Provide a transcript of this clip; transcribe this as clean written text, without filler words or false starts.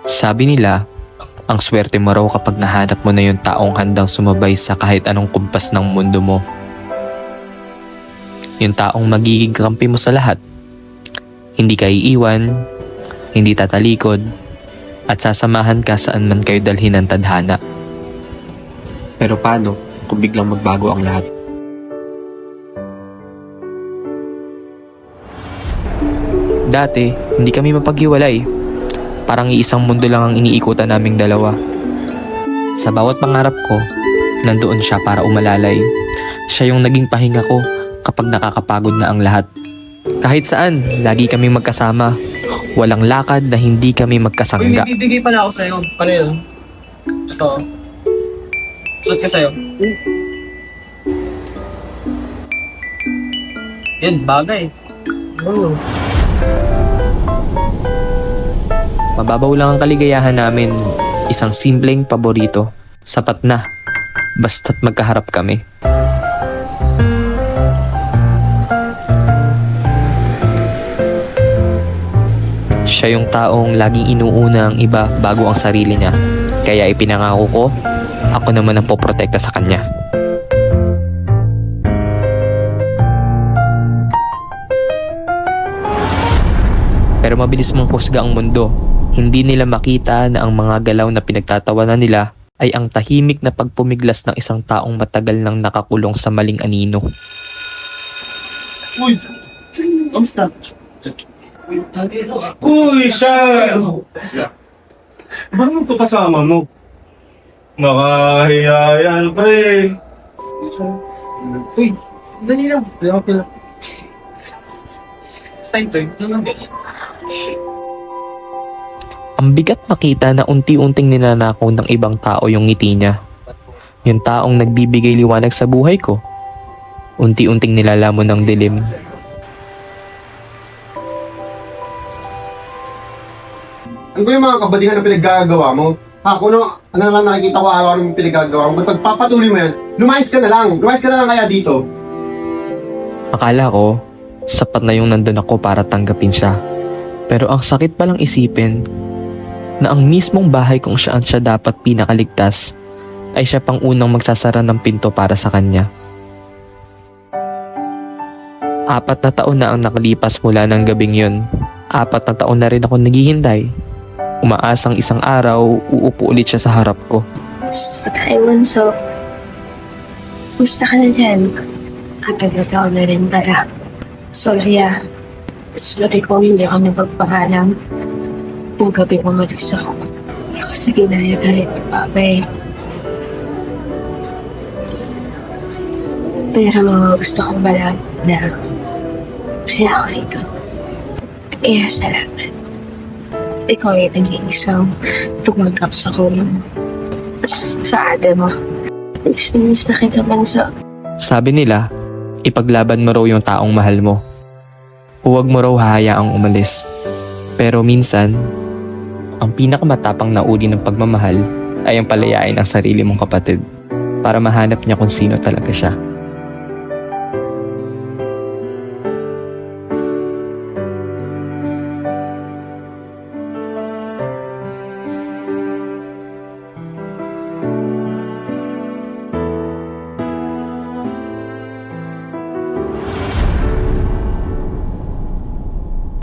Sabi nila, ang swerte mo raw kapag nahanap mo na yung taong handang sumabay sa kahit anong kumpas ng mundo mo. Yung taong magiging kampi mo sa lahat. Hindi ka iiwan, hindi tatalikod, at sasamahan ka saan man kayo dalhin ng tadhana. Pero paano kung biglang magbago ang lahat? Dati, hindi kami mapaghiwalay. Parang iisang mundo lang ang iniikutan naming dalawa. Sa bawat pangarap ko, nandoon siya para umalalay. Siya yung naging pahinga ko kapag nakakapagod na ang lahat. Kahit saan, lagi kami magkasama. Walang lakad na hindi kami Uy, magkasangga. may bibigay pala ako sa'yo. Ano yun? Ito. Suot ka sa'yo. Yan, bagay. Oo. Mababaw lang ang kaligayahan namin. Isang simpleng paborito. Sapat na. Basta't magkaharap kami. Siya yung taong laging inuuna ang iba bago ang sarili niya. Kaya ipinangako ko, ako naman ang poprotekta sa kanya. Pero mabilis mong husga ang mundo. Hindi nila makita na ang mga galaw na pinagtatawanan nila ay ang tahimik na pagpumiglas ng isang taong matagal nang nakakulong sa maling anino. Uy! Kamusta? Uy, Sean! Bakit ito kasama mo? Nakahiya yan, pre. Uy! Dali lang. Dali ako pala. It's time to. Ito lang. Ang bigat makita na unti-unting ninanakaw ng ibang tao yung ngiti niya. Yung taong nagbibigay liwanag sa buhay ko. Unti-unting nilalamon ng dilim. Ano ba yung mga kabadingan na pinaggagawa mo? Ha, kung ano lang nakikita ko araw-araw yung pinaggagawa mo, pag pagpapatuloy mo yan, lumayas ka na lang. Lumayas ka na lang kaya dito. Akala ko, sapat na yung nandun ako para tanggapin siya. Pero ang sakit palang isipin na ang mismong bahay kung saan siya dapat pinakaligtas ay siya pang unang magsasara ng pinto para sa kanya. 4 na taon na ang nakalipas mula ng gabing yun. 4 na taon na rin ako naghihintay. Umaasang isang araw, uupo ulit siya sa harap ko. Hi, Bunso. Gusto ka na dyan? Tagal na rin pala. Sorry Sorry kung hindi ako napagpahalam. Yung gabi umalis ako. Hindi ko sa ginaya galit ni Papa eh. Pero gusto kong malaman na masaya ako rito. Kaya salamat. Ikaw ay nag-iisang tumanggap sa kulong. Sa ate mo. Miss na kita, Bunso. Sabi nila, ipaglaban mo raw yung taong mahal mo. Huwag mo raw hahayaang umalis. Pero minsan, ang pinakamatapang na uri ng pagmamahal ay ang palayain ang sarili mong kapatid para mahanap niya kung sino talaga siya.